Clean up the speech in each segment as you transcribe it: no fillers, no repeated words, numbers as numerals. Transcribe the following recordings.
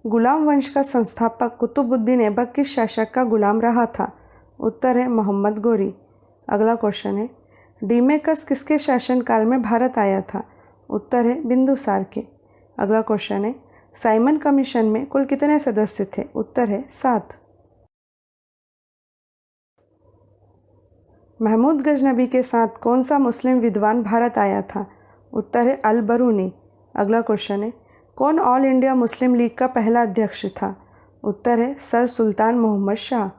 गुलाम वंश का संस्थापक कुतुबुद्दीन ऐबक किस शासक का गुलाम रहा था? उत्तर है मोहम्मद गोरी। अगला क्वेश्चन है, डीमेकस किसके शासनकाल में भारत आया था? उत्तर है बिंदुसार के। अगला क्वेश्चन है, साइमन कमीशन में कुल कितने सदस्य थे? उत्तर है 7। महमूद गजनबी के साथ कौन सा मुस्लिम विद्वान भारत आया था? उत्तर है अल बरूनी। अगला क्वेश्चन है, कौन ऑल इंडिया मुस्लिम लीग का पहला अध्यक्ष था? उत्तर है सर सुल्तान मोहम्मद शाह।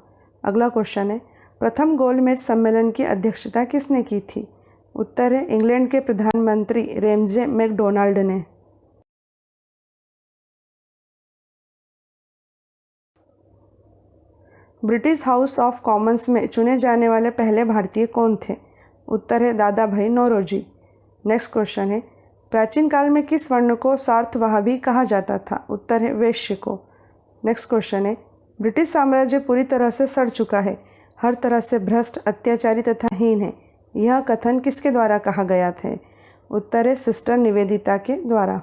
अगला क्वेश्चन है, प्रथम गोलमेज सम्मेलन की अध्यक्षता किसने की थी? उत्तर है इंग्लैंड के प्रधानमंत्री रेमजे मैकडोनाल्ड ने। ब्रिटिश हाउस ऑफ कॉमन्स में चुने जाने वाले पहले भारतीय कौन थे? उत्तर है दादा भाई नौरोजी। नेक्स्ट क्वेश्चन है, प्राचीन काल में किस वर्ण को सार्थवाहबी कहा जाता था? उत्तर है वैश्य को। नेक्स्ट क्वेश्चन है, ब्रिटिश साम्राज्य पूरी तरह से सड़ चुका है, हर तरह से भ्रष्ट, अत्याचारी तथा हीन है, यह कथन किसके द्वारा कहा गया था? उत्तर है सिस्टर निवेदिता के द्वारा।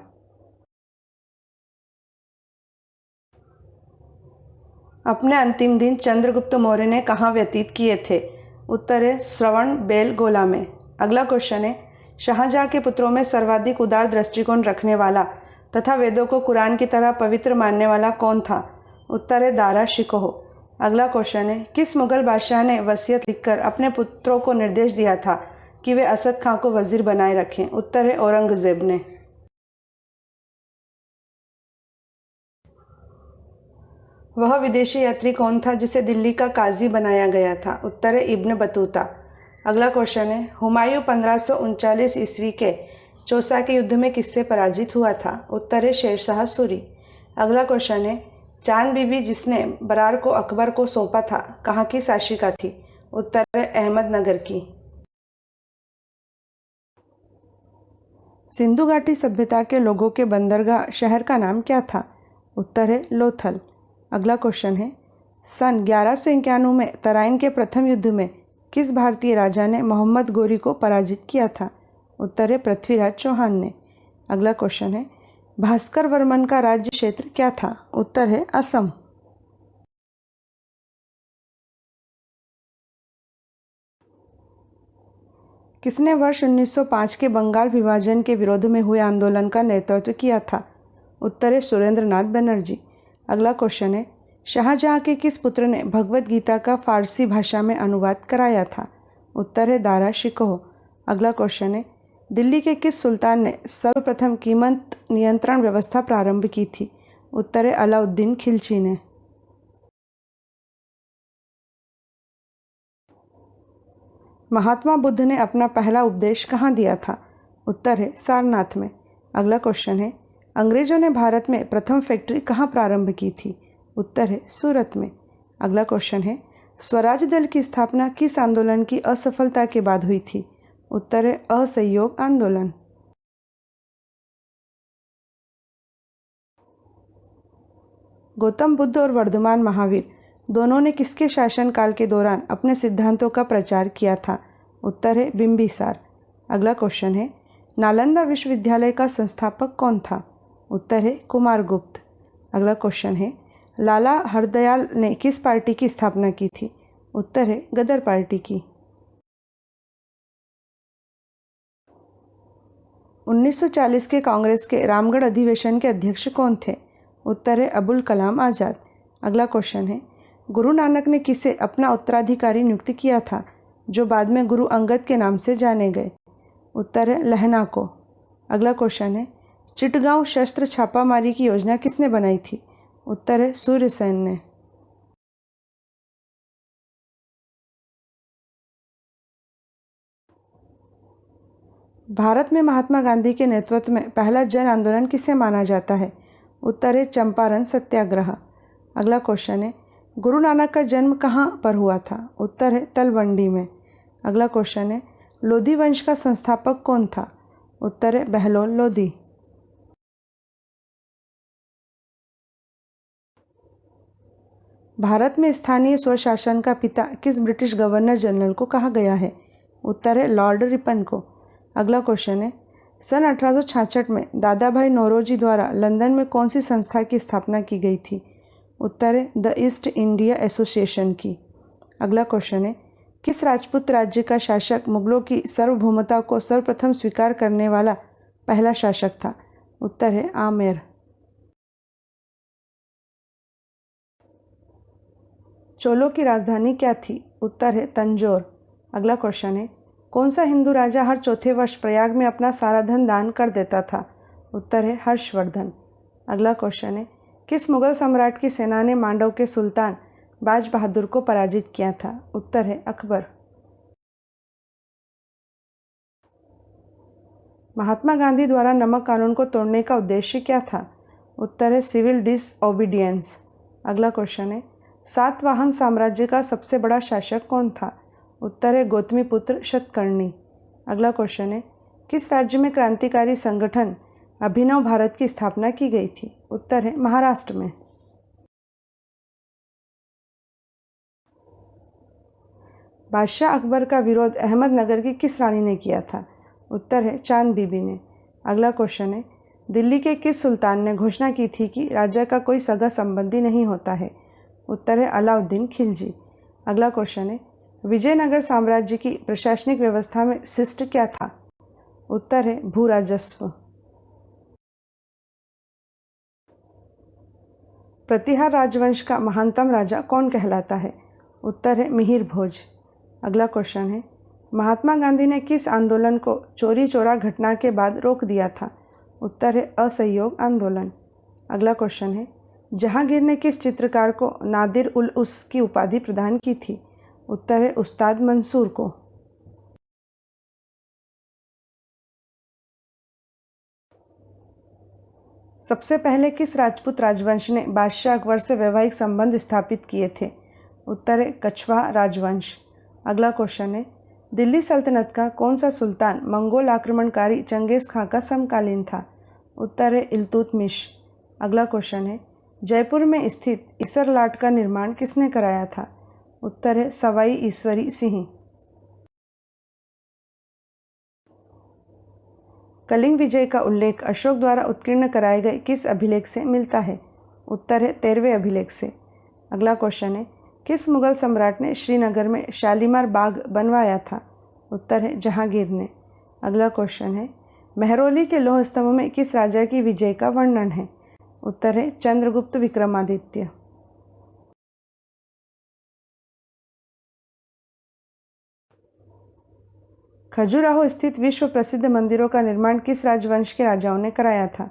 अपने अंतिम दिन चंद्रगुप्त मौर्य ने कहाँ व्यतीत किए थे? उत्तर है श्रवण बेलगोला में। अगला क्वेश्चन है, शाहजहाँ के पुत्रों में सर्वाधिक उदार दृष्टिकोण रखने वाला तथा वेदों को कुरान की तरह पवित्र मानने वाला कौन था? उत्तर है दारा शिकोह। अगला क्वेश्चन है, किस मुगल बादशाह ने वसीयत लिखकर अपने पुत्रों को निर्देश दिया था कि वे असद खां को वजीर बनाए रखें? उत्तर है औरंगजेब ने। वह विदेशी यात्री कौन था जिसे दिल्ली का काजी बनाया गया था? उत्तर है इब्न बतूता। अगला क्वेश्चन है, हुमायूं 1539 ईस्वी के चौसा के युद्ध में किससे पराजित हुआ था? उत्तर है शेरशाह सूरी। अगला क्वेश्चन है, चांद बीबी जिसने बरार को अकबर को सौंपा था कहाँ की शासिका थी? उत्तर है अहमदनगर की। सिंधु घाटी सभ्यता के लोगों के बंदरगाह शहर का नाम क्या था? उत्तर है लोथल। अगला क्वेश्चन है, सन 1191 में तराइन के प्रथम युद्ध में किस भारतीय राजा ने मोहम्मद गोरी को पराजित किया था? उत्तर है पृथ्वीराज चौहान ने। अगला क्वेश्चन है, भास्कर वर्मन का राज्य क्षेत्र क्या था? उत्तर है असम। किसने वर्ष 1905 के बंगाल विभाजन के विरोध में हुए आंदोलन का नेतृत्व किया था? उत्तर है सुरेंद्रनाथ बनर्जी। अगला क्वेश्चन है, शाहजहाँ के किस पुत्र ने भगवत गीता का फारसी भाषा में अनुवाद कराया था? उत्तर है दारा शिकोह। अगला क्वेश्चन है, दिल्ली के किस सुल्तान ने सर्वप्रथम कीमत नियंत्रण व्यवस्था प्रारंभ की थी? उत्तर है अलाउद्दीन खिलजी ने। महात्मा बुद्ध ने अपना पहला उपदेश कहाँ दिया था? उत्तर है सारनाथ में। अगला क्वेश्चन है, अंग्रेजों ने भारत में प्रथम फैक्ट्री कहाँ प्रारंभ की थी? उत्तर है सूरत में। अगला क्वेश्चन है, स्वराज दल की स्थापना किस आंदोलन की असफलता के बाद हुई थी? उत्तर है असहयोग आंदोलन। गौतम बुद्ध और वर्धमान महावीर दोनों ने किसके शासनकाल के दौरान अपने सिद्धांतों का प्रचार किया था? उत्तर है बिंबिसार। अगला क्वेश्चन है, नालंदा विश्वविद्यालय का संस्थापक कौन था? उत्तर है कुमारगुप्त। अगला क्वेश्चन है, लाला हरदयाल ने किस पार्टी की स्थापना की थी? उत्तर है गदर पार्टी की। 1940 के कांग्रेस के रामगढ़ अधिवेशन के अध्यक्ष कौन थे? उत्तर है अबुल कलाम आज़ाद। अगला क्वेश्चन है, गुरु नानक ने किसे अपना उत्तराधिकारी नियुक्त किया था जो बाद में गुरु अंगद के नाम से जाने गए? उत्तर है लहना को। अगला क्वेश्चन है, चिटगांव शस्त्र छापामारी की योजना किसने बनाई थी? उत्तर है सूर्यसेन ने। भारत में महात्मा गांधी के नेतृत्व में पहला जन आंदोलन किसे माना जाता है? उत्तर है चंपारण सत्याग्रह। अगला क्वेश्चन है, गुरु नानक का जन्म कहाँ पर हुआ था? उत्तर है तलवंडी में। अगला क्वेश्चन है, लोधी वंश का संस्थापक कौन था? उत्तर है बहलोल लोधी। भारत में स्थानीय स्वशासन का पिता किस ब्रिटिश गवर्नर जनरल को कहा गया है? उत्तर है लॉर्ड रिपन को। अगला क्वेश्चन है, सन 1866 में दादा भाई नौरोजी द्वारा लंदन में कौन सी संस्था की स्थापना की गई थी? उत्तर है द ईस्ट इंडिया एसोसिएशन की। अगला क्वेश्चन है, किस राजपूत राज्य का शासक मुगलों की सार्वभौमता को सर्वप्रथम स्वीकार करने वाला पहला शासक था? उत्तर है आमेर। चोलों की राजधानी क्या थी? उत्तर है तंजौर। अगला क्वेश्चन है, कौन सा हिंदू राजा हर चौथे वर्ष प्रयाग में अपना सारा धन दान कर देता था? उत्तर है हर्षवर्धन। अगला क्वेश्चन है, किस मुगल सम्राट की सेना ने मांडव के सुल्तान बाज बहादुर को पराजित किया था? उत्तर है अकबर। महात्मा गांधी द्वारा नमक कानून को तोड़ने का उद्देश्य क्या था? उत्तर है सिविल डिसओबीडियंस। अगला क्वेश्चन है, सातवाहन साम्राज्य का सबसे बड़ा शासक कौन था? उत्तर है गौतमीपुत्र शतकर्णी। अगला क्वेश्चन है, किस राज्य में क्रांतिकारी संगठन अभिनव भारत की स्थापना की गई थी? उत्तर है महाराष्ट्र में। बादशाह अकबर का विरोध अहमदनगर की किस रानी ने किया था? उत्तर है चांद बीबी ने। अगला क्वेश्चन है, दिल्ली के किस सुल्तान ने घोषणा की थी कि राजा का कोई सगा संबंधी नहीं होता है? उत्तर है अलाउद्दीन खिलजी। अगला क्वेश्चन है, विजयनगर साम्राज्य की प्रशासनिक व्यवस्था में शिष्ट क्या था? उत्तर है भू राजस्व। प्रतिहार राजवंश का महानतम राजा कौन कहलाता है? उत्तर है मिहिर भोज। अगला क्वेश्चन है, महात्मा गांधी ने किस आंदोलन को चोरी चोरा घटना के बाद रोक दिया था? उत्तर है असहयोग आंदोलन। अगला क्वेश्चन है, जहांगीर ने किस चित्रकार को नादिर उल उस की उपाधि प्रदान की थी? उत्तर है उस्ताद मंसूर को। सबसे पहले किस राजपूत राजवंश ने बादशाह अकबर से वैवाहिक संबंध स्थापित किए थे? उत्तर है कछवाहा राजवंश। अगला क्वेश्चन है, दिल्ली सल्तनत का कौन सा सुल्तान मंगोल आक्रमणकारी चंगेज़ खां का समकालीन था? उत्तर है इल्तुतमिश। अगला क्वेश्चन है, जयपुर में स्थित इसरलाट का निर्माण किसने कराया था? उत्तर है सवाई ईश्वरी सिंह। कलिंग विजय का उल्लेख अशोक द्वारा उत्कीर्ण कराए गए किस अभिलेख से मिलता है? उत्तर है 13वें अभिलेख से। अगला क्वेश्चन है, किस मुगल सम्राट ने श्रीनगर में शालीमार बाग बनवाया था? उत्तर है जहांगीर ने। अगला क्वेश्चन है, मेहरौली के लौह स्तंभ में किस राजा की विजय का वर्णन है? उत्तर है चंद्रगुप्त विक्रमादित्य। खजुराहो स्थित विश्व प्रसिद्ध मंदिरों का निर्माण किस राजवंश के राजाओं ने कराया था?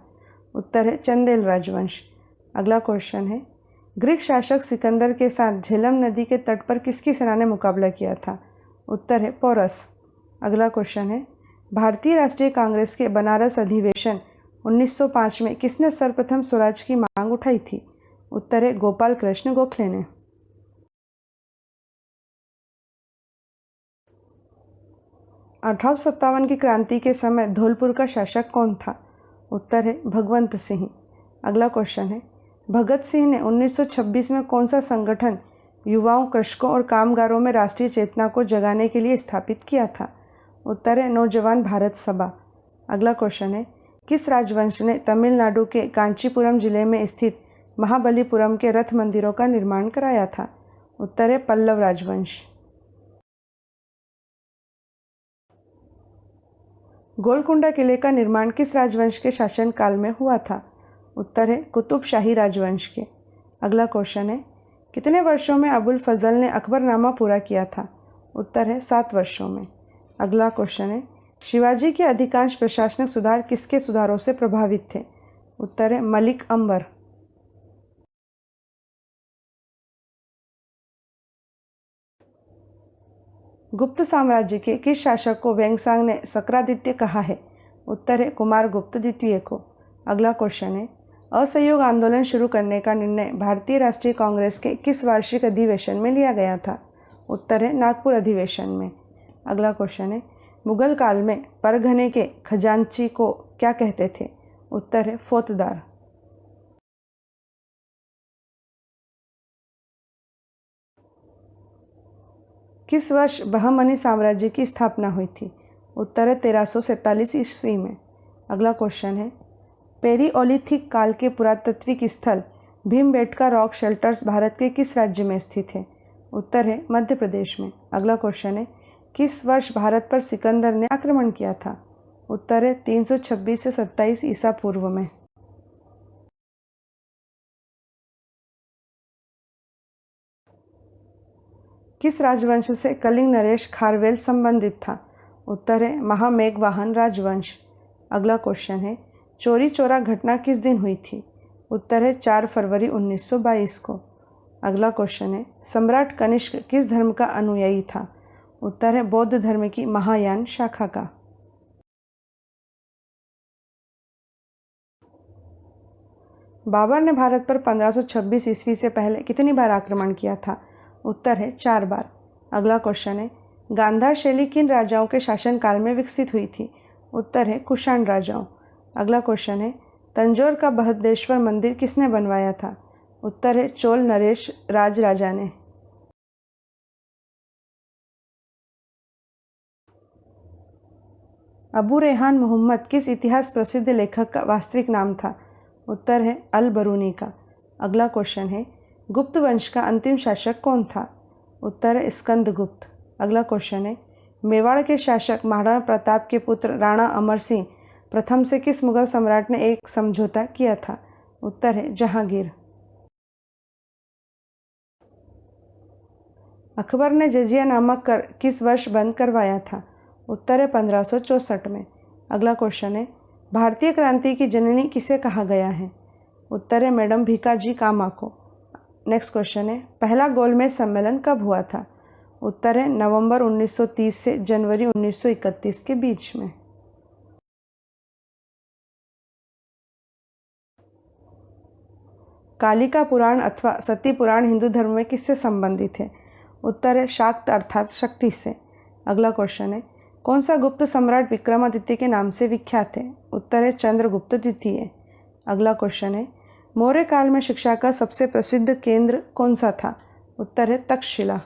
उत्तर है चंदेल राजवंश। अगला क्वेश्चन है, ग्रीक शासक सिकंदर के साथ झेलम नदी के तट पर किसकी सेना ने मुकाबला किया था? उत्तर है पोरस। अगला क्वेश्चन है, भारतीय राष्ट्रीय कांग्रेस के बनारस अधिवेशन 1905 में किसने सर्वप्रथम स्वराज की मांग उठाई थी? उत्तर है गोपाल कृष्ण गोखले ने। 1857 की क्रांति के समय धौलपुर का शासक कौन था? उत्तर है भगवंत सिंह। अगला क्वेश्चन है, भगत सिंह ने 1926 में कौन सा संगठन युवाओं, कृषकों और कामगारों में राष्ट्रीय चेतना को जगाने के लिए स्थापित किया था? उत्तर है नौजवान भारत सभा। अगला क्वेश्चन है, किस राजवंश ने तमिलनाडु के कांचीपुरम जिले में स्थित महाबलीपुरम के रथ मंदिरों का निर्माण कराया था? उत्तर है पल्लव राजवंश। गोलकुंडा किले का निर्माण किस राजवंश के शासनकाल में हुआ था? उत्तर है कुतुब शाही राजवंश के। अगला क्वेश्चन है, कितने वर्षों में अबुल फजल ने अकबरनामा पूरा किया था? उत्तर है 7 वर्षों में। अगला क्वेश्चन है, शिवाजी के अधिकांश प्रशासनिक सुधार किसके सुधारों से प्रभावित थे? उत्तर है मलिक अंबर। गुप्त साम्राज्य के किस शासक को वेंगसांग ने सक्रादित्य कहा है? उत्तर है कुमारगुप्त द्वितीय को। अगला क्वेश्चन है, असहयोग आंदोलन शुरू करने का निर्णय भारतीय राष्ट्रीय कांग्रेस के किस वार्षिक अधिवेशन में लिया गया था? उत्तर है नागपुर अधिवेशन में। अगला क्वेश्चन है, मुगल काल में परगने के खजांची को क्या कहते थे? उत्तर है फौतदार। किस वर्ष बहमनी साम्राज्य की स्थापना हुई थी? उत्तर है 1347 ईस्वी में। अगला क्वेश्चन है, पेरियोलिथिक काल के पुरातात्विक स्थल भीमबेटका रॉक शेल्टर्स भारत के किस राज्य में स्थित है? उत्तर है मध्य प्रदेश में। अगला क्वेश्चन है, किस वर्ष भारत पर सिकंदर ने आक्रमण किया था? उत्तर है 326 से 27 ईसा पूर्व में। किस राजवंश से कलिंग नरेश खारवेल संबंधित था? उत्तर है महामेघवाहन राजवंश। अगला क्वेश्चन है, चौरी चौरा घटना किस दिन हुई थी? उत्तर है 4 फरवरी 1922 को। अगला क्वेश्चन है, सम्राट कनिष्क किस धर्म का अनुयायी था? उत्तर है बौद्ध धर्म की महायान शाखा का। बाबर ने भारत पर 1526 ईस्वी से पहले कितनी बार आक्रमण किया था? उत्तर है 4 बार। अगला क्वेश्चन है, गांधार शैली किन राजाओं के शासनकाल में विकसित हुई थी? उत्तर है कुषाण राजाओं। अगला क्वेश्चन है, तंजौर का बृहदेश्वर मंदिर किसने बनवाया था? उत्तर है चोल नरेश राजा ने। अबू रेहान मोहम्मद किस इतिहास प्रसिद्ध लेखक का वास्तविक नाम था? उत्तर है अल बरूनी का। अगला क्वेश्चन है, गुप्त वंश का अंतिम शासक कौन था? उत्तर है स्कंदगुप्त। अगला क्वेश्चन है, मेवाड़ के शासक महाराणा प्रताप के पुत्र राणा अमर सिंह प्रथम से किस मुगल सम्राट ने एक समझौता किया था? उत्तर है जहांगीर। अकबर ने जजिया नामक कर किस वर्ष बंद करवाया था? उत्तर है 1564 में। अगला क्वेश्चन है, भारतीय क्रांति की जननी किसे कहा गया है? उत्तर है मैडम भीकाजी कामा को। नेक्स्ट क्वेश्चन है, पहला गोलमेज सम्मेलन कब हुआ था? उत्तर है नवंबर 1930 से जनवरी 1931 के बीच में। कालिका पुराण अथवा सती पुराण हिंदू धर्म में किससे संबंधित है? उत्तर है शाक्त अर्थात शक्ति से। अगला क्वेश्चन है, कौन सा गुप्त सम्राट विक्रमादित्य के नाम से विख्यात है? उत्तर है चंद्रगुप्त द्वितीय। अगला क्वेश्चन है, मौर्य काल में शिक्षा का सबसे प्रसिद्ध केंद्र कौन सा था? उत्तर है तक्षशिला।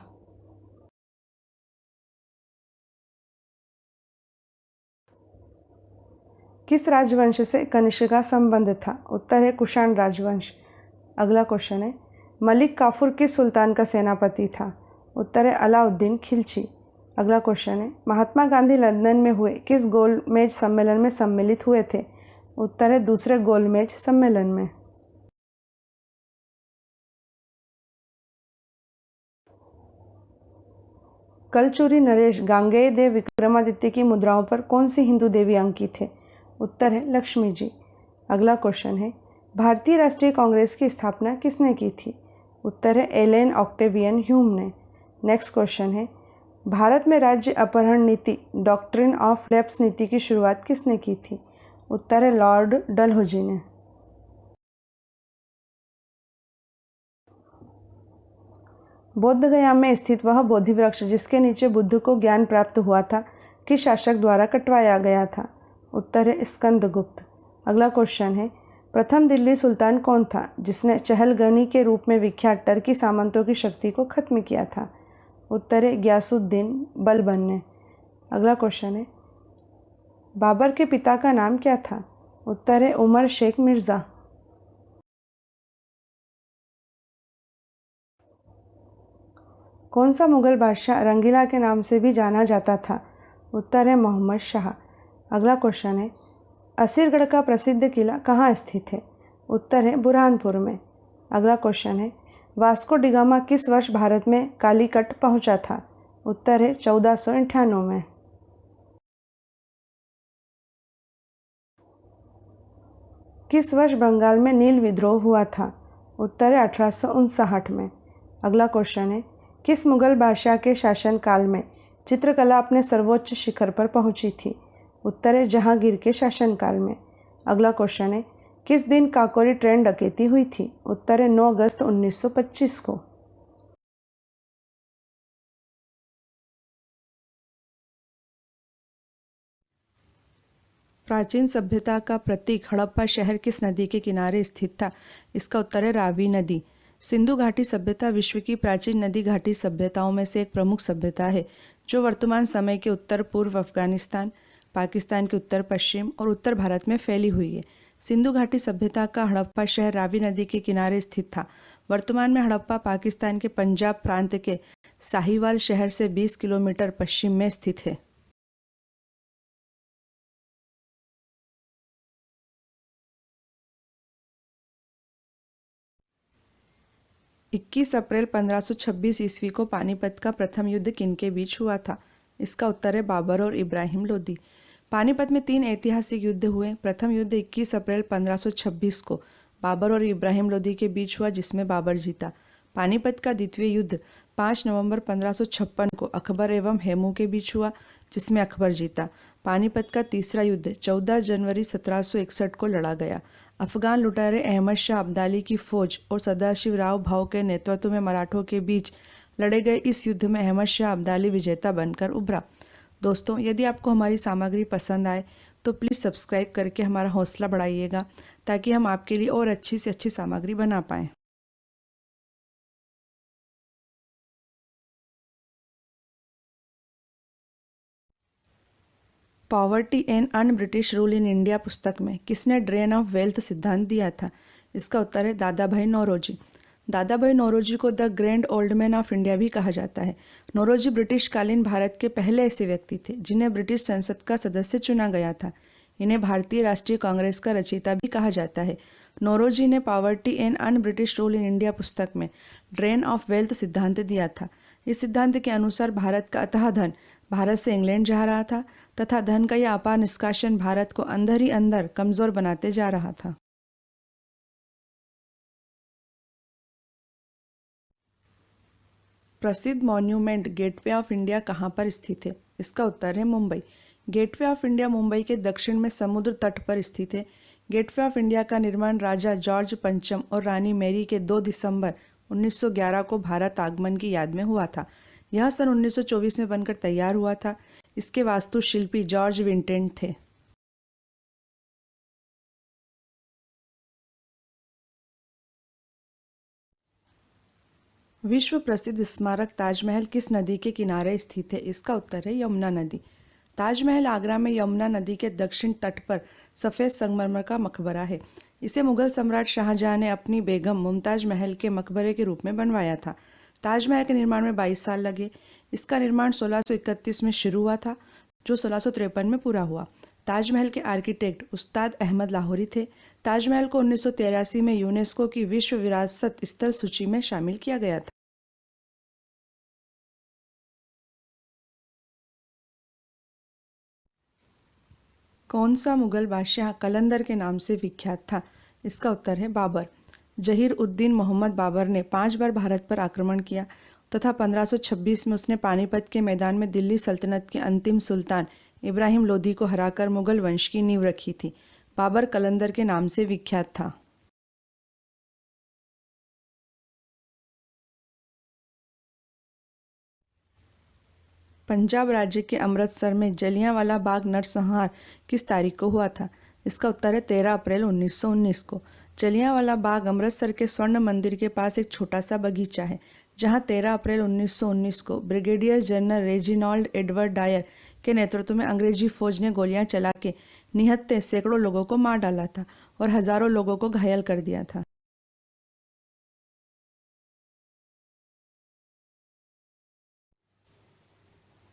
किस राजवंश से कनिष्क का संबंध था? उत्तर है कुषाण राजवंश। अगला क्वेश्चन है, मलिक काफूर किस सुल्तान का सेनापति था? उत्तर है अलाउद्दीन खिलची। अगला क्वेश्चन है, महात्मा गांधी लंदन में हुए किस गोलमेज सम्मेलन में सम्मिलित हुए थे? उत्तर है दूसरे गोलमेज सम्मेलन में। कलचूरी नरेश गांगेय देव विक्रमादित्य की मुद्राओं पर कौन सी हिंदू देवी अंकित है? उत्तर है लक्ष्मी जी। अगला क्वेश्चन है, भारतीय राष्ट्रीय कांग्रेस की स्थापना किसने की थी? उत्तर है एलेन ऑक्टेवियन ह्यूम ने। नेक्स्ट क्वेश्चन है, भारत में राज्य अपहरण नीति डॉक्ट्रिन ऑफ लैप्स नीति की शुरुआत किसने की थी? उत्तर है लॉर्ड डलहौजी ने। बोध गया में स्थित वह बोधि वृक्ष जिसके नीचे बुद्ध को ज्ञान प्राप्त हुआ था किस शासक द्वारा कटवाया गया था? उत्तर है स्कंदगुप्त। अगला क्वेश्चन है, प्रथम दिल्ली सुल्तान कौन था जिसने चहलगनी के रूप में विख्यात टर्की सामंतों की शक्ति को खत्म किया था? उत्तर है ग्यासुद्दीन बलबन ने। अगला क्वेश्चन है, बाबर के पिता का नाम क्या था? उत्तर है उमर शेख मिर्ज़ा। कौन सा मुगल बादशाह रंगीला के नाम से भी जाना जाता था? उत्तर है मोहम्मद शाह। अगला क्वेश्चन है, असीरगढ़ का प्रसिद्ध किला कहाँ स्थित है? उत्तर है बुरहानपुर में। अगला क्वेश्चन है, वास्को डिगामा किस वर्ष भारत में कालीकट पहुंचा था? उत्तर है 1498 में। किस वर्ष बंगाल में नील विद्रोह हुआ था? उत्तर है 1859 में। अगला क्वेश्चन है, किस मुगल बादशाह के शासनकाल में चित्रकला अपने सर्वोच्च शिखर पर पहुंची थी? उत्तर है जहांगीर के शासनकाल में। अगला क्वेश्चन है, किस दिन काकोरी ट्रेन डकैती हुई थी? उत्तर है 9 अगस्त 1925 को। प्राचीन सभ्यता का प्रतीक हड़प्पा शहर किस नदी के किनारे स्थित था? इसका उत्तर है रावी नदी। सिंधु घाटी सभ्यता विश्व की प्राचीन नदी घाटी सभ्यताओं में से एक प्रमुख सभ्यता है जो वर्तमान समय के उत्तर पूर्व अफगानिस्तान, पाकिस्तान के उत्तर पश्चिम और उत्तर भारत में फैली हुई है। सिंधु घाटी सभ्यता का हड़प्पा शहर रावी नदी के किनारे स्थित था। वर्तमान में हड़प्पा पाकिस्तान के पंजाब प्रांत के साहिवाल शहर से 20 किलोमीटर पश्चिम में स्थित है। 21 अप्रैल 1526 ईस्वी को पानीपत का प्रथम युद्ध किनके बीच हुआ था? इसका उत्तर है बाबर और इब्राहिम लोदी। पानीपत में 3 ऐतिहासिक युद्ध हुए। प्रथम युद्ध 21 अप्रैल 1526 को बाबर और इब्राहिम लोदी के बीच हुआ, जिसमें बाबर जीता। पानीपत का द्वितीय युद्ध 5 नवंबर 1556 को अकबर एवं हेमू के बीच हुआ, जिसमें अकबर जीता। पानीपत का तीसरा युद्ध 14 जनवरी 1761 को लड़ा गया। अफगान लुटेरे अहमद शाह अब्दाली की फौज और सदाशिव राव भाऊ के नेतृत्व में मराठों के बीच लड़े गए इस युद्ध में अहमद शाह अब्दाली विजेता बनकर उभरा। दोस्तों, यदि आपको हमारी सामग्री पसंद आए तो प्लीज़ सब्सक्राइब करके हमारा हौसला बढ़ाइएगा, ताकि हम आपके लिए और अच्छी से अच्छी सामग्री बना पाएँ। Poverty and un British rule in India पुस्तक में किसने ड्रेन ऑफ वेल्थ सिद्धांत दिया था? इसका उत्तर है दादा भाई नौरोजी। दादा भाई नौरोजी को the grand old man of India भी कहा जाता है। नौरोजी ब्रिटिश कालीन भारत के पहले ऐसे व्यक्ति थे जिन्हें ब्रिटिश संसद का सदस्य चुना गया था। इन्हें भारतीय राष्ट्रीय कांग्रेस का रचयिता भी कहा जाता है। नौरोजी ने poverty and un British rule in India पुस्तक में ड्रेन ऑफ वेल्थ सिद्धांत दिया था। इस सिद्धांत के अनुसार भारत का अथाह धन भारत से इंग्लैंड जा रहा था तथा धन का यह अपार निष्कासन भारत को अंदर ही अंदर कमजोर बनाते जा रहा था। प्रसिद्ध मॉन्यूमेंट गेटवे ऑफ इंडिया कहाँ पर स्थित है? इसका उत्तर है Mumbai. Gateway of India Mumbai के दक्षिण में समुद्र तट पर स्थित है। गेटवे ऑफ इंडिया का निर्माण राजा जॉर्ज पंचम और रानी मैरी के 2 दिसंबर 1911 को भारत आगमन की याद में हुआ था। यह सन 1924 में बनकर तैयार हुआ था। इसके वास्तुशिल्पी जॉर्ज विंटेंट थे। विश्व प्रसिद्ध स्मारक ताजमहल किस नदी के किनारे स्थित है? इसका उत्तर है यमुना नदी। ताजमहल आगरा में यमुना नदी के दक्षिण तट पर सफ़ेद संगमरमर का मकबरा है। इसे मुगल सम्राट शाहजहां ने अपनी बेगम मुमताज महल के मकबरे के रूप में बनवाया था। ताजमहल के निर्माण में 22 साल लगे। इसका निर्माण 1631 में शुरू हुआ था, जो 1653 में पूरा हुआ। ताजमहल के आर्किटेक्ट उस्ताद अहमद लाहौरी थे। ताजमहल को 1983 में यूनेस्को की विश्व विरासत स्थल सूची में शामिल किया गया था। कौन सा मुगल बादशाह कलंदर के नाम से विख्यात था? इसका उत्तर है बाबर। जहीर उद्दीन मोहम्मद बाबर ने 5 बार भारत पर आक्रमण किया तथा 1526 में उसने पानीपत के मैदान में दिल्ली सल्तनत के अंतिम सुल्तान इब्राहिम लोदी को हराकर मुगल वंश की नींव रखी थी। बाबर कलंदर के नाम से विख्यात था। पंजाब राज्य के अमृतसर में जलियांवाला बाग नरसंहार किस तारीख को हुआ था? इसका उत्तर है 13 अप्रैल 1919 को। जलियांवाला बाग अमृतसर के स्वर्ण मंदिर के पास एक छोटा सा बगीचा है, जहां 13 अप्रैल 1919 को Brigadier General Reginald Edward Dyer के नेतृत्व में अंग्रेजी फौज ने गोलियां चला के निहत्थे सैकड़ों लोगों को मार डाला था और हजारों लोगों को घायल कर दिया था।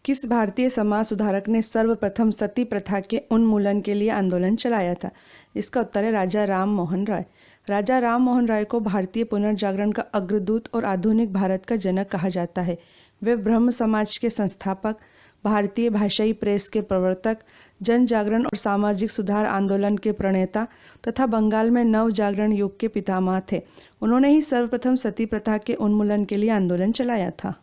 किस भारतीय समाज सुधारक ने सर्वप्रथम सती प्रथा के उन्मूलन के लिए आंदोलन चलाया था? इसका उत्तर है राजा राम मोहन राय। राजा राम मोहन राय को भारतीय पुनर्जागरण का अग्रदूत और आधुनिक भारत का जनक कहा जाता है। वे ब्रह्म समाज के संस्थापक, भारतीय भाषाई प्रेस के प्रवर्तक, जन जागरण और सामाजिक सुधार आंदोलन के प्रणेता तथा बंगाल में नव जागरण युग के पितामह थे। उन्होंने ही सर्वप्रथम सती प्रथा के उन्मूलन के लिए आंदोलन चलाया था।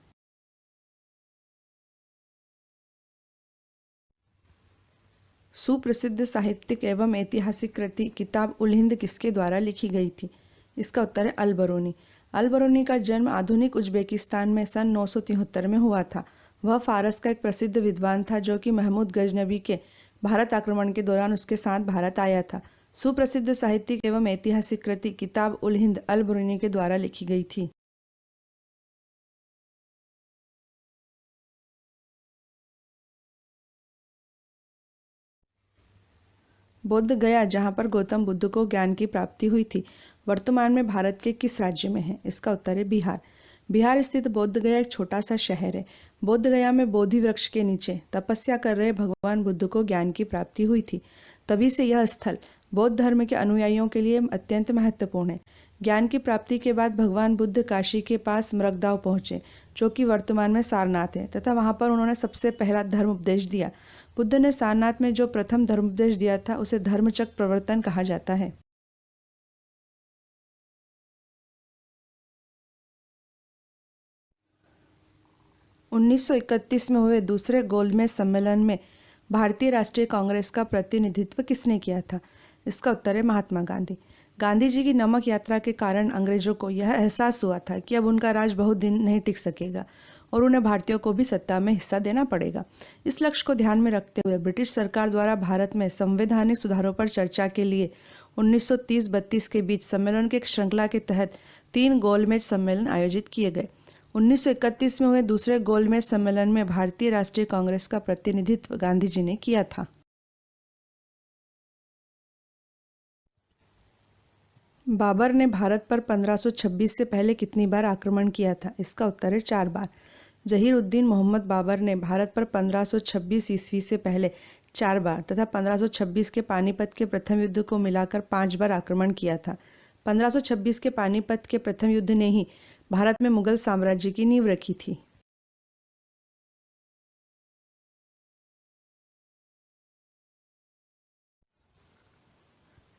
सुप्रसिद्ध साहित्यिक एवं ऐतिहासिक कृति किताब उल हिंद किसके द्वारा लिखी गई थी? इसका उत्तर है अल बरूनी। अल बरूनी का जन्म आधुनिक उज्बेकिस्तान में सन 973 में हुआ था। वह फारस का एक प्रसिद्ध विद्वान था जो कि महमूद गजनबी के भारत आक्रमण के दौरान उसके साथ भारत आया था। सुप्रसिद्ध साहित्यिक एवं ऐतिहासिक कृति किताब उल हिंद अल बरूनी के द्वारा लिखी गई थी। बोध गया, जहाँ पर गौतम बुद्ध को ज्ञान की प्राप्ति हुई थी, वर्तमान में भारत के किस राज्य में है? इसका उत्तर है बिहार। बिहार स्थित बोध गया एक छोटा सा शहर है। बोध गया में बोधि वृक्ष के नीचे तपस्या कर रहे भगवान बुद्ध को ज्ञान की प्राप्ति हुई थी। तभी से यह स्थल बौद्ध धर्म के अनुयायियों के लिए अत्यंत महत्वपूर्ण है। ज्ञान की प्राप्ति के बाद भगवान बुद्ध काशी के पास मृगदाव पहुंचे, जो कि वर्तमान में सारनाथ है, तथा वहां पर उन्होंने सबसे पहला धर्म उपदेश दिया। बुद्ध ने सारनाथ में जो प्रथम धर्म उपदेश दिया था उसे धर्मचक्र प्रवर्तन कहा जाता है। 1931 में हुए दूसरे गोलमेज सम्मेलन में भारतीय राष्ट्रीय कांग्रेस का प्रतिनिधित्व किसने किया था? इसका उत्तर है महात्मा गांधी। गांधी जी की नमक यात्रा के कारण अंग्रेजों को यह एहसास हुआ था कि अब उनका राज बहुत दिन नहीं टिक सकेगा और उन्हें भारतीयों को भी सत्ता में हिस्सा देना पड़ेगा। इस लक्ष्य को ध्यान में रखते हुए ब्रिटिश सरकार द्वारा भारत में संवैधानिक सुधारों पर चर्चा के लिए 1930-32 के बीच सम्मेलन की एक श्रृंखला के तहत 3 गोलमेज सम्मेलन आयोजित किए गए। 1931 में हुए दूसरे गोलमेज सम्मेलन में भारतीय राष्ट्रीय कांग्रेस का प्रतिनिधित्व गांधी जी ने किया था। बाबर ने भारत पर 1526 से पहले कितनी बार आक्रमण किया था? इसका उत्तर है 4 बार। जहीर-उद्दीन मोहम्मद बाबर ने भारत पर 1526 ईस्वी से पहले 4 बार तथा 1526 के पानीपत के प्रथम युद्ध को मिलाकर 5 बार आक्रमण किया था। 1526 के पानीपत के प्रथम युद्ध ने ही भारत में मुगल साम्राज्य की नींव रखी थी।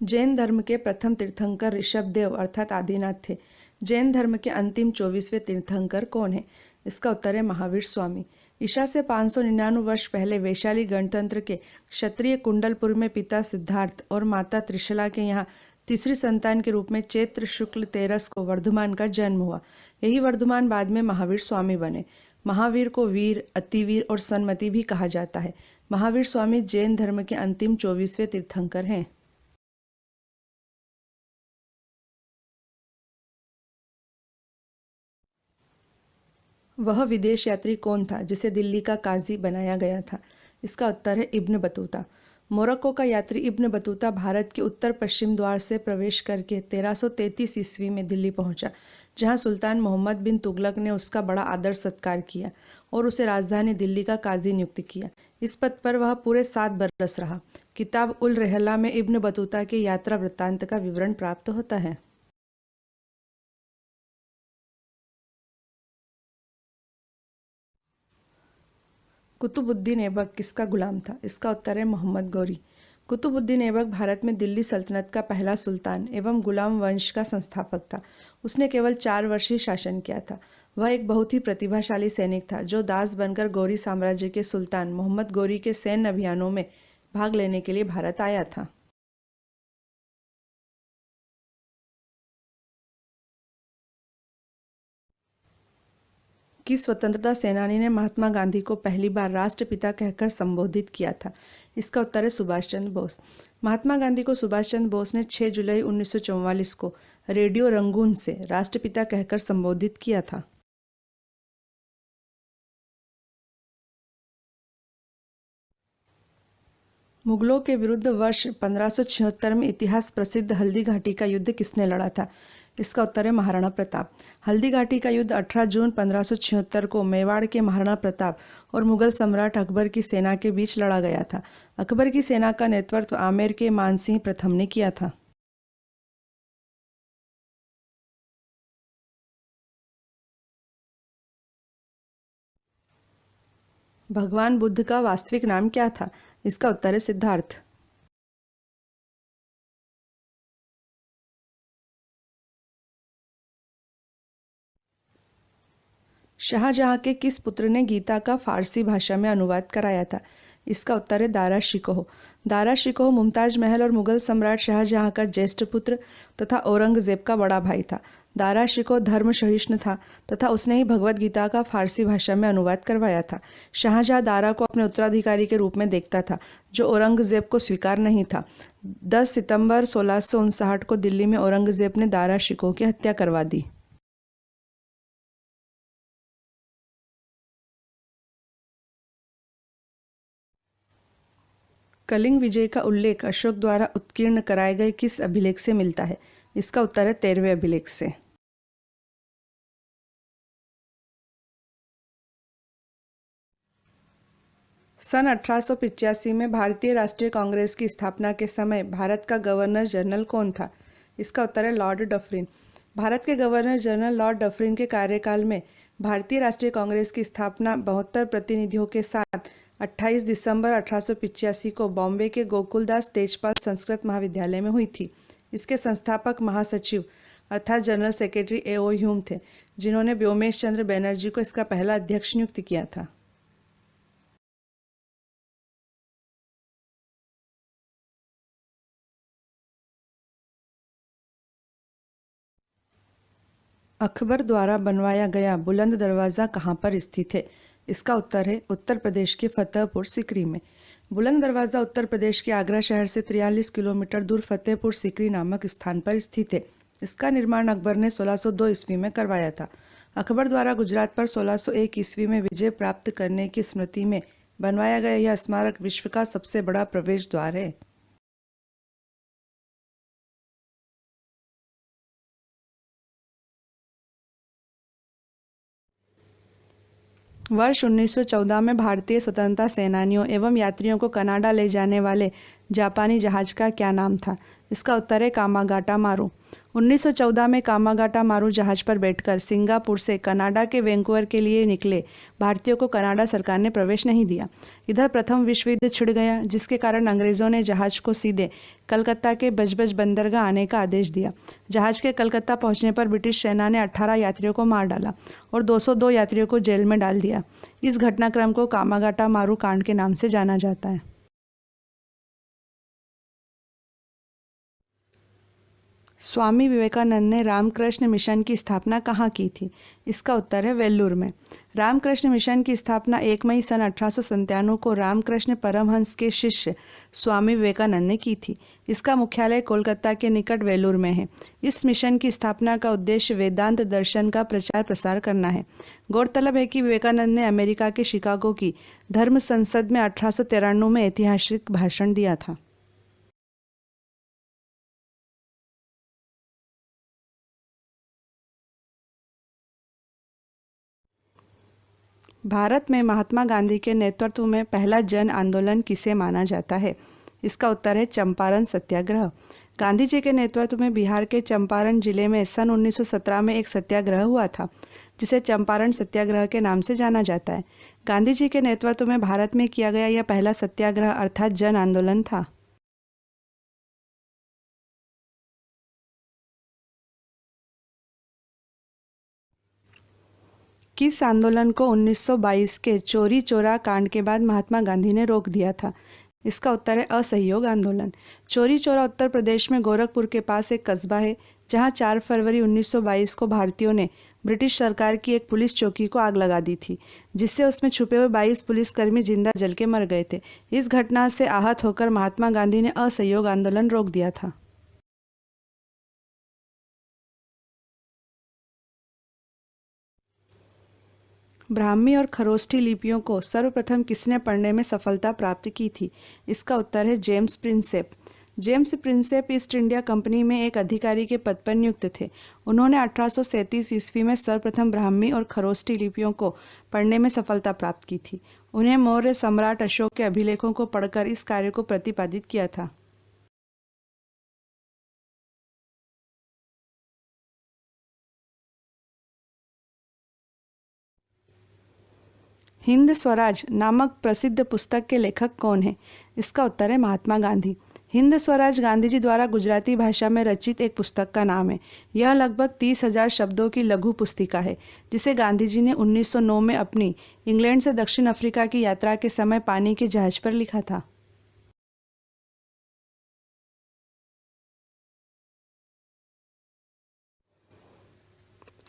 जैन धर्म के प्रथम तीर्थंकर ऋषभदेव अर्थात आदिनाथ थे। जैन धर्म के अंतिम 24वें तीर्थंकर कौन है? इसका उत्तर है महावीर स्वामी। ईसा से 599 वर्ष पहले वैशाली गणतंत्र के क्षत्रिय कुंडलपुर में पिता सिद्धार्थ और माता त्रिशला के यहाँ तीसरी संतान के रूप में चैत्र शुक्ल 13 को वर्धमान का जन्म हुआ। यही वर्धमान बाद में महावीर स्वामी बने। महावीर को वीर, अतिवीर और सन्मति भी कहा जाता है। महावीर स्वामी जैन धर्म के अंतिम 24वें तीर्थंकर हैं। वह विदेश यात्री कौन था जिसे दिल्ली का काजी बनाया गया था? इसका उत्तर है इब्न बतूता। मोरक्को का यात्री इब्न बतूता भारत के उत्तर पश्चिम द्वार से प्रवेश करके 1333 ईस्वी में दिल्ली पहुंचा, जहां सुल्तान मोहम्मद बिन तुगलक ने उसका बड़ा आदर सत्कार किया और उसे राजधानी दिल्ली का काजी नियुक्त किया। इस पद पर वह पूरे 7 बरस रहा। किताब उल रहला में इब्न बतूता के यात्रा वृत्तांत का विवरण प्राप्त होता है। कुतुबुद्दीन ऐबक किसका गुलाम था? इसका उत्तर है मोहम्मद गौरी। कुतुबुद्दीन ऐबक भारत में दिल्ली सल्तनत का पहला सुल्तान एवं गुलाम वंश का संस्थापक था। उसने केवल 4 वर्ष ही शासन किया था। वह एक बहुत ही प्रतिभाशाली सैनिक था जो दास बनकर गौरी साम्राज्य के सुल्तान मोहम्मद गौरी के सैन्य अभियानों में भाग लेने के लिए भारत आया था। किस स्वतंत्रता सेनानी ने महात्मा गांधी को पहली बार राष्ट्रपिता कहकर संबोधित किया था? इसका उत्तर है सुभाष चंद्र बोस। महात्मा गांधी को सुभाष चंद्र बोस ने 6 जुलाई 1944 को रेडियो रंगून से राष्ट्रपिता कहकर संबोधित किया था। मुगलों के विरुद्ध वर्ष 1576 में इतिहास प्रसिद्ध हल्दी घाटी का युद्ध किसने लड़ा था? इसका उत्तर है महाराणा प्रताप। हल्दी घाटी का युद्ध 18 जून 1576 को मेवाड़ के महाराणा प्रताप और मुगल सम्राट अकबर की सेना के बीच लड़ा गया था। अकबर की सेना का नेतृत्व आमेर के मानसिंह प्रथम ने किया था। भगवान बुद्ध का वास्तविक नाम क्या था? इसका उत्तर है सिद्धार्थ। शाहजहां के किस पुत्र ने गीता का फारसी भाषा में अनुवाद कराया था? इसका उत्तर है दारा शिकोह। दारा शिकोह मुमताज महल और मुगल सम्राट शाहजहां का ज्येष्ठ पुत्र तथा औरंगजेब का बड़ा भाई था। दारा शिकोह धर्म सहिष्णु था तथा उसने ही भगवत गीता का फारसी भाषा में अनुवाद करवाया था। शाहजहां दारा को अपने उत्तराधिकारी के रूप में देखता था, जो औरंगजेब को स्वीकार नहीं था। 10 सितंबर 1659 को दिल्ली में औरंगजेब ने दारा शिकोह की हत्या करवा दी। कलिंग विजय का उल्लेख अशोक द्वारा उत्कीर्ण कराए गए किस अभिलेख से मिलता है? इसका उत्तर है 13वें अभिलेख से। सन 1885 में भारतीय राष्ट्रीय कांग्रेस की स्थापना के समय भारत का गवर्नर जनरल कौन था? इसका उत्तर है लॉर्ड डफरिन। भारत के गवर्नर जनरल लॉर्ड डफरिन के कार्यकाल में भारतीय राष्ट्रीय कांग्रेस की स्थापना 72 प्रतिनिधियों के साथ 28 दिसंबर 1885 को बॉम्बे के गोकुलदास तेजपाल संस्कृत महाविद्यालय में हुई थी। इसके संस्थापक महासचिव अर्थात जनरल सेक्रेटरी A.O. ह्यूम थे, जिन्होंने व्योमेश चंद्र बनर्जी को इसका पहला अध्यक्ष नियुक्त किया था। अकबर द्वारा बनवाया गया बुलंद दरवाज़ा कहाँ पर स्थित है? इसका उत्तर है उत्तर प्रदेश के फतेहपुर सीकरी में। बुलंद दरवाज़ा उत्तर प्रदेश के आगरा शहर से 43 किलोमीटर दूर फतेहपुर सीकरी नामक स्थान पर स्थित है। इसका निर्माण अकबर ने 1602 ईस्वी में करवाया था। अकबर द्वारा गुजरात पर 1601 ईस्वी में विजय प्राप्त करने की स्मृति में बनवाया गया यह स्मारक विश्व का सबसे बड़ा प्रवेश द्वार है। वर्ष 1914 में भारतीय स्वतंत्रता सेनानियों एवं यात्रियों को कनाडा ले जाने वाले जापानी जहाज का क्या नाम था? इसका उत्तर है कामागाटा मारू। 1914 में कामागाटा मारू जहाज पर बैठकर सिंगापुर से कनाडा के वैंकूवर के लिए निकले भारतीयों को कनाडा सरकार ने प्रवेश नहीं दिया। इधर प्रथम विश्व युद्ध छिड़ गया, जिसके कारण अंग्रेज़ों ने जहाज को सीधे कलकत्ता के बजबज बंदरगाह आने का आदेश दिया। जहाज के कलकत्ता पहुंचने पर ब्रिटिश सेना ने 18 यात्रियों को मार डाला और 202 यात्रियों को जेल में डाल दिया। इस घटनाक्रम को कामागाटा मारू कांड के नाम से जाना जाता है। स्वामी विवेकानंद ने रामकृष्ण मिशन की स्थापना कहाँ की थी? इसका उत्तर है वेल्लूर में। रामकृष्ण मिशन की स्थापना 1 मई सन 1897 को रामकृष्ण परमहंस के शिष्य स्वामी विवेकानंद ने की थी। इसका मुख्यालय कोलकाता के निकट वेल्लूर में है। इस मिशन की स्थापना का उद्देश्य वेदांत दर्शन का प्रचार प्रसार करना है। गौरतलब है कि विवेकानंद ने अमेरिका के शिकागो की धर्म संसद में 1893 में ऐतिहासिक भाषण दिया था। भारत में महात्मा गांधी के नेतृत्व में पहला जन आंदोलन किसे माना जाता है? इसका उत्तर है चंपारण सत्याग्रह। गांधी जी के नेतृत्व में बिहार के चंपारण जिले में सन 1917 में एक सत्याग्रह हुआ था, जिसे चंपारण सत्याग्रह के नाम से जाना जाता है। गांधी जी के नेतृत्व में भारत में किया गया यह पहला सत्याग्रह अर्थात जन आंदोलन था। किस आंदोलन को 1922 के चोरी चौरा कांड के बाद महात्मा गांधी ने रोक दिया था? इसका उत्तर है असहयोग आंदोलन। चोरी चौरा उत्तर प्रदेश में गोरखपुर के पास एक कस्बा है, जहां 4 फरवरी 1922 को भारतीयों ने ब्रिटिश सरकार की एक पुलिस चौकी को आग लगा दी थी, जिससे उसमें छुपे हुए 22 पुलिसकर्मी जिंदा जल के मर गए थे। इस घटना से आहत होकर महात्मा गांधी ने असहयोग आंदोलन रोक दिया था। ब्राह्मी और खरोष्ठी लिपियों को सर्वप्रथम किसने पढ़ने में सफलता प्राप्त की थी? इसका उत्तर है James Prinsep. James Prinsep east India company में एक अधिकारी के पद पर नियुक्त थे। उन्होंने 1837 ईस्वी में सर्वप्रथम ब्राह्मी और खरोष्ठी लिपियों को पढ़ने में सफलता प्राप्त की थी। उन्हें मौर्य सम्राट अशोक के अभिलेखों को पढ़कर इस कार्य को प्रतिपादित किया था। हिंद स्वराज नामक प्रसिद्ध पुस्तक के लेखक कौन है? इसका उत्तर है महात्मा गांधी। हिंद स्वराज गांधी जी द्वारा गुजराती भाषा में रचित एक पुस्तक का नाम है। यह लगभग 30,000 शब्दों की लघु पुस्तिका है, जिसे गांधी जी ने 1909 में अपनी इंग्लैंड से दक्षिण अफ्रीका की यात्रा के समय पानी के जहाज पर लिखा था।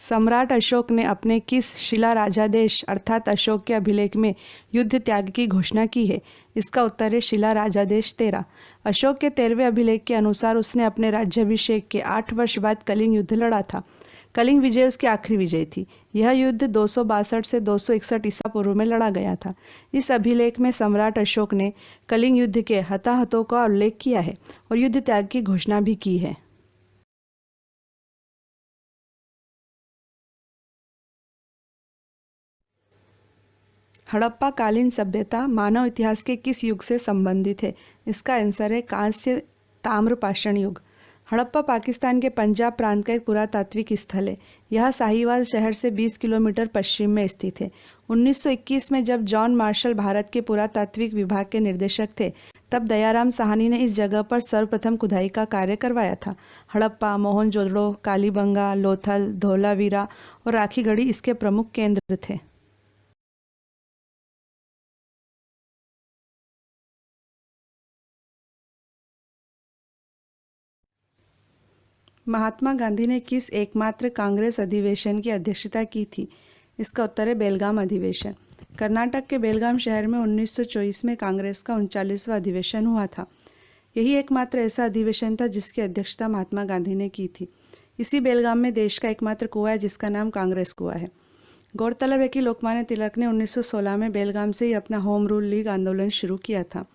सम्राट अशोक ने अपने किस शिलाराजादेश अर्थात अशोक के अभिलेख में युद्ध त्याग की घोषणा की है? इसका उत्तर है शिलाराजादेश 13। अशोक के 13वें अभिलेख के अनुसार उसने अपने राज्याभिषेक के 8 वर्ष बाद कलिंग युद्ध लड़ा था। कलिंग विजय उसकी आखिरी विजय थी। यह युद्ध 262 से 261 ईसा पूर्व में लड़ा गया था। इस अभिलेख में सम्राट अशोक ने कलिंग युद्ध के हताहतों का उल्लेख किया है और युद्ध त्याग की घोषणा भी की है। हड़प्पा कालीन सभ्यता मानव इतिहास के किस युग से संबंधित है? इसका आंसर है कांस्य ताम्र पाषाण युग। हड़प्पा पाकिस्तान के पंजाब प्रांत का एक पुरातात्विक स्थल है। यह साहिवाल शहर से 20 किलोमीटर पश्चिम में स्थित है। 1921 में जब जॉन मार्शल भारत के पुरातात्विक विभाग के निर्देशक थे, तब दयाराम साहनी ने इस जगह पर सर्वप्रथम खुदाई का कार्य करवाया था। हड़प्पा, मोहनजोदड़ो, कालीबंगा, लोथल, धोलावीरा और राखीगढ़ी इसके प्रमुख केंद्र थे। महात्मा गांधी ने किस एकमात्र कांग्रेस अधिवेशन की अध्यक्षता की थी? इसका उत्तर है बेलगाम अधिवेशन। कर्नाटक के बेलगाम शहर में 1924 में कांग्रेस का 39वां अधिवेशन हुआ था। यही एकमात्र ऐसा अधिवेशन था जिसकी अध्यक्षता महात्मा गांधी ने की थी। इसी बेलगाम में देश का एकमात्र कुआं है जिसका नाम कांग्रेस कुआं है। गौरतलब है कि लोकमान्य तिलक ने 1916 में बेलगाम से ही अपना होम रूल लीग आंदोलन शुरू किया था।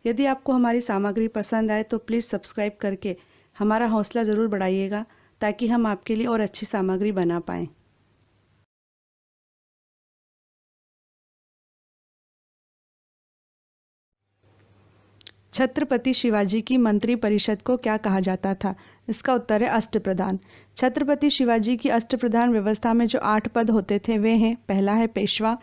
यदि आपको हमारी सामग्री पसंद आए तो प्लीज़ सब्सक्राइब करके हमारा हौसला ज़रूर बढ़ाइएगा, ताकि हम आपके लिए और अच्छी सामग्री बना पाएँ। छत्रपति शिवाजी की मंत्री परिषद को क्या कहा जाता था? इसका उत्तर है अष्टप्रधान। छत्रपति शिवाजी की अष्टप्रधान व्यवस्था में जो 8 पद होते थे वे हैं, पहला है पेशवा,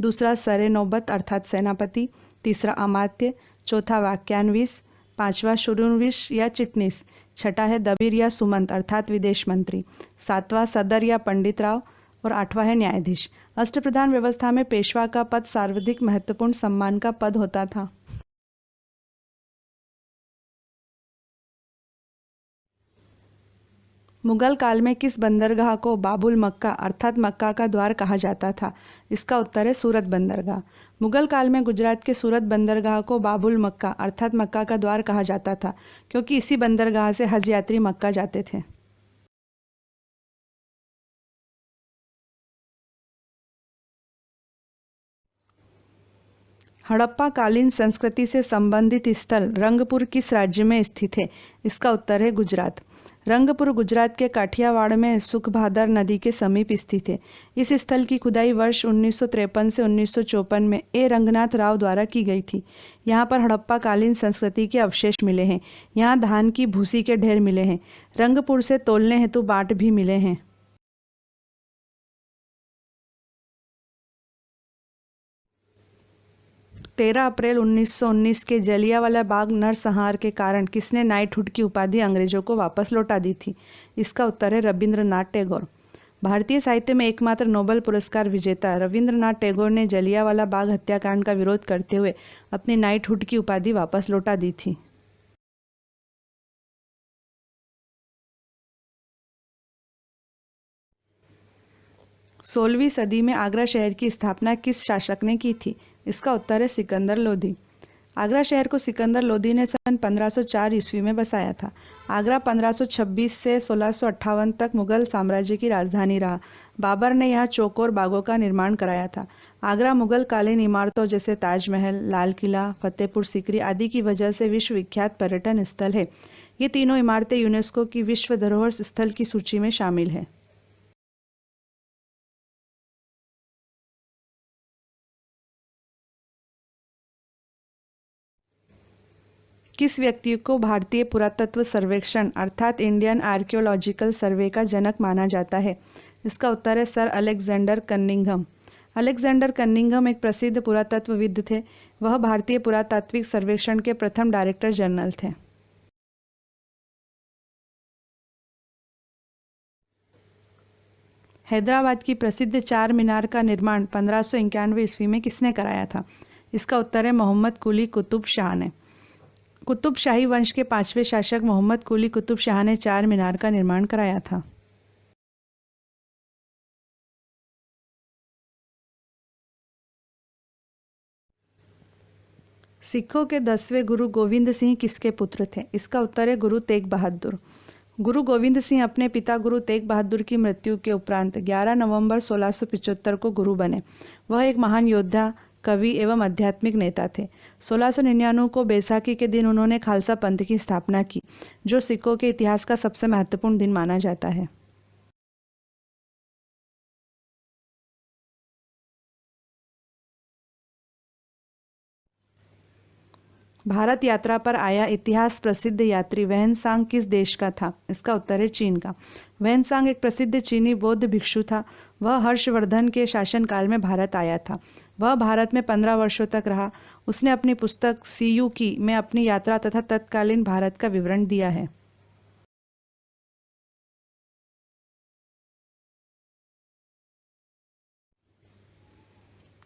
दूसरा सरे नौबत अर्थात सेनापति, तीसरा अमात्य, चौथा वाक्यान्विस, पांचवा शुरूनविश या चिटनीस, छठा है दबीर या सुमंत अर्थात विदेश मंत्री, सातवां सदर या पंडित राव और आठवां है न्यायाधीश। अष्टप्रधान व्यवस्था में पेशवा का पद सर्वाधिक महत्वपूर्ण सम्मान का पद होता था। मुगल काल में किस बंदरगाह को बाबुल मक्का अर्थात मक्का का द्वार कहा जाता था? इसका उत्तर है सूरत बंदरगाह। मुगल काल में गुजरात के सूरत बंदरगाह को बाबुल मक्का अर्थात मक्का का द्वार कहा जाता था, क्योंकि इसी बंदरगाह से हज यात्री मक्का जाते थे। हड़प्पा कालीन संस्कृति से संबंधित स्थल रंगपुर किस राज्य में स्थित है? इसका उत्तर है गुजरात। रंगपुर गुजरात के काठियावाड़ में सुखभादर नदी के समीप स्थित है। इस स्थल की खुदाई वर्ष 1953 से 1954 में ए रंगनाथ राव द्वारा की गई थी। यहाँ पर हड़प्पा कालीन संस्कृति के अवशेष मिले हैं। यहाँ धान की भूसी के ढेर मिले हैं। रंगपुर से तोलने हेतु बाट भी मिले हैं। 13 अप्रैल 1919 के जलियांवाला बाग नरसंहार के कारण किसने नाइटहुड की उपाधि अंग्रेजों को वापस लौटा दी थी? इसका उत्तर है रविंद्रनाथ टैगोर। भारतीय साहित्य में एकमात्र नोबेल पुरस्कार विजेता रविंद्रनाथ टैगोर ने जलियांवाला बाग हत्याकांड का विरोध करते हुए अपनी नाइटहुड की उपाधि वापस लौटा दी थी। 16वीं सदी में आगरा शहर की स्थापना किस शासक ने की थी? इसका उत्तर है सिकंदर लोधी। आगरा शहर को सिकंदर लोधी ने सन 1504 ईस्वी में बसाया था। आगरा 1526 से 1658 तक मुगल साम्राज्य की राजधानी रहा। बाबर ने यहाँ चौकोर बागों का निर्माण कराया था। आगरा मुगल कालीन इमारतों जैसे ताजमहल, लाल किला, फतेहपुर सीकरी आदि की वजह से विश्वविख्यात पर्यटन स्थल है। ये तीनों इमारतें यूनेस्को की विश्व धरोहर स्थल की सूची में शामिल है। किस व्यक्ति को भारतीय पुरातत्व सर्वेक्षण अर्थात इंडियन आर्कियोलॉजिकल सर्वे का जनक माना जाता है? इसका उत्तर है sir Alexander Cunningham. Alexander Cunningham एक प्रसिद्ध पुरातत्वविद थे। वह भारतीय पुरातात्विक सर्वेक्षण के प्रथम डायरेक्टर जनरल थे। हैदराबाद की प्रसिद्ध चार मीनार का निर्माण 1591 ईस्वी में किसने कराया था? इसका उत्तर है मोहम्मद कुली कुतुब शाह ने। कुतुब शाही वंश के 5वें शासक मोहम्मद कुली कुतुब शाह ने चार मीनार का निर्माण कराया था। सिखों के 10वें गुरु गोविंद सिंह किसके पुत्र थे? इसका उत्तर है गुरु तेग बहादुर। गुरु गोविंद सिंह अपने पिता गुरु तेग बहादुर की मृत्यु के उपरांत 11 नवंबर 1675 को गुरु बने। वह एक महान योद्धा, कवि एवं आध्यात्मिक नेता थे। 1699 को बैसाखी के दिन उन्होंने खालसा पंथ की स्थापना की, जो सिखों के इतिहास का सबसे महत्वपूर्ण दिन माना जाता है। भारत यात्रा पर आया इतिहास प्रसिद्ध यात्री वैनसांग किस देश का था? इसका उत्तर है चीन का। वैनसांग एक प्रसिद्ध चीनी बौद्ध भिक्षु था। वह हर्षवर्धन के शासनकाल में भारत आया था। वह भारत में 15 वर्षों तक रहा। उसने अपनी पुस्तक सीयू की में अपनी यात्रा तथा तत्कालीन भारत का विवरण दिया है।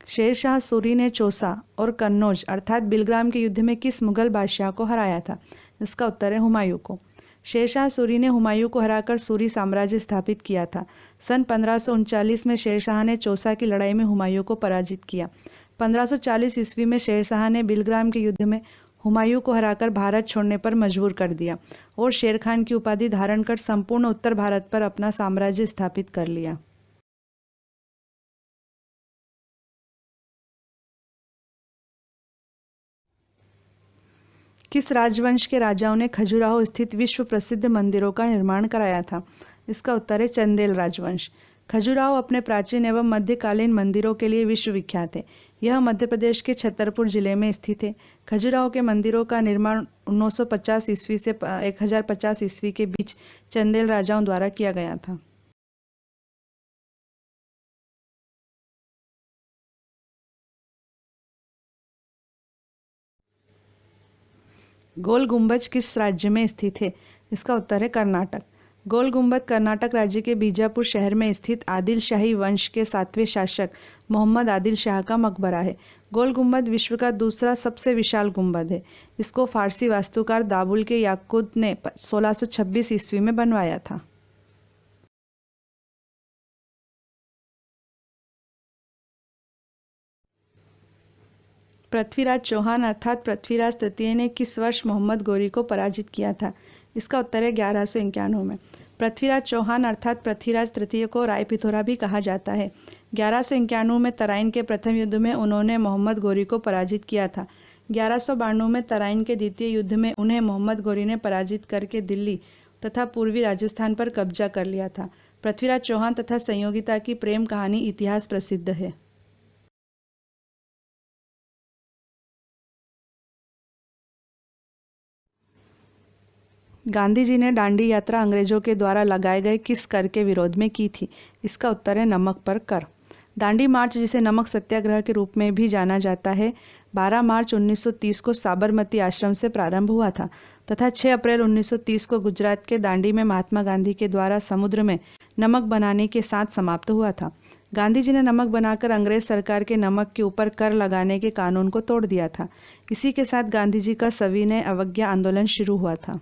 शेरशाह सूरी ने चौसा और कन्नौज अर्थात बिलग्राम के युद्ध में किस मुगल बादशाह को हराया था? इसका उत्तर है हुमायूं को। शेरशाह सूरी ने हुमायूं को हराकर सूरी साम्राज्य स्थापित किया था। सन 1539 में शेरशाह ने चौसा की लड़ाई में हुमायूं को पराजित किया। 1540 ईस्वी में शेरशाह ने बिलग्राम के युद्ध में हुमायूं को हराकर भारत छोड़ने पर मजबूर कर दिया और शेर खान की उपाधि धारण कर संपूर्ण उत्तर भारत पर अपना साम्राज्य स्थापित कर लिया। किस राजवंश के राजाओं ने खजुराहो स्थित विश्व प्रसिद्ध मंदिरों का निर्माण कराया था? इसका उत्तर है चंदेल राजवंश। खजुराहो अपने प्राचीन एवं मध्यकालीन मंदिरों के लिए विश्वविख्यात है। यह मध्य प्रदेश के छतरपुर जिले में स्थित है। खजुराहो के मंदिरों का निर्माण 950 ईस्वी से 1050 ईस्वी के बीच चंदेल राजाओं द्वारा किया गया था। गोल गुंबज किस राज्य में स्थित है? इसका उत्तर है कर्नाटक। गोल गुंबद कर्नाटक राज्य के बीजापुर शहर में स्थित आदिल शाही वंश के 7वें शासक मोहम्मद आदिल शाह का मकबरा है। गोल गुंबद विश्व का दूसरा सबसे विशाल गुंबद है। इसको फारसी वास्तुकार दाबुल के याकूत ने 1626 ईस्वी में बनवाया था। पृथ्वीराज चौहान अर्थात पृथ्वीराज तृतीय ने किस वर्ष मोहम्मद गौरी को पराजित किया था? इसका उत्तर है 1191 में। पृथ्वीराज चौहान अर्थात पृथ्वीराज तृतीय को रायपिथौरा भी कहा जाता है। 1191 में तराइन के प्रथम युद्ध में उन्होंने मोहम्मद गौरी को पराजित किया था। 1192 में तराइन के द्वितीय युद्ध में उन्हें मोहम्मद गौरी ने पराजित करके दिल्ली तथा पूर्वी राजस्थान पर कब्जा कर लिया था। पृथ्वीराज चौहान तथा संयोगिता की प्रेम कहानी इतिहास प्रसिद्ध है। गांधी जी ने दांडी यात्रा अंग्रेजों के द्वारा लगाए गए किस कर के विरोध में की थी? इसका उत्तर है नमक पर कर। दांडी मार्च, जिसे नमक सत्याग्रह के रूप में भी जाना जाता है, 12 मार्च 1930 को साबरमती आश्रम से प्रारंभ हुआ था तथा 6 अप्रैल 1930 को गुजरात के दांडी में महात्मा गांधी के द्वारा समुद्र में नमक बनाने के साथ समाप्त हुआ था। गांधी जी ने नमक बनाकर अंग्रेज सरकार के नमक के ऊपर कर लगाने के कानून को तोड़ दिया था। इसी के साथ गांधी जी का सविनय अवज्ञा आंदोलन शुरू हुआ था।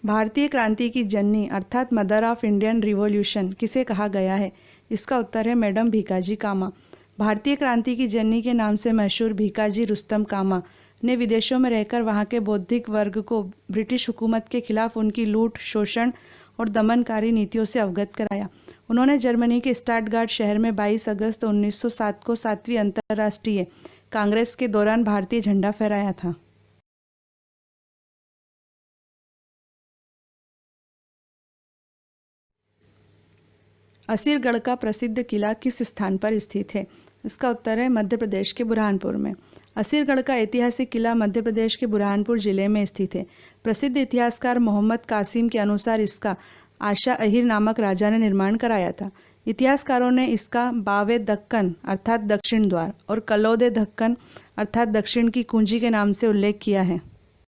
भारतीय क्रांति की जननी अर्थात मदर ऑफ इंडियन रिवॉल्यूशन किसे कहा गया है? इसका उत्तर है मैडम भीकाजी कामा। भारतीय क्रांति की जननी के नाम से मशहूर भीकाजी रुस्तम कामा ने विदेशों में रहकर वहां के बौद्धिक वर्ग को ब्रिटिश हुकूमत के खिलाफ उनकी लूट, शोषण और दमनकारी नीतियों से अवगत कराया। उन्होंने जर्मनी के स्टटगार्ट शहर में 22 अगस्त 1907 को 7वीं अंतर्राष्ट्रीय कांग्रेस के दौरान भारतीय झंडा फहराया था। असीरगढ़ का प्रसिद्ध किला किस स्थान पर स्थित है? इसका उत्तर है मध्य प्रदेश के बुरहानपुर में। असीरगढ़ का ऐतिहासिक किला मध्य प्रदेश के बुरहानपुर जिले में स्थित है। प्रसिद्ध इतिहासकार मोहम्मद कासिम के अनुसार इसका आशा अहिर नामक राजा ने निर्माण कराया था। इतिहासकारों ने इसका बावे दक्कन अर्थात दक्षिण द्वार और कलौदे दक्कन अर्थात दक्षिण की कुंजी के नाम से उल्लेख किया है।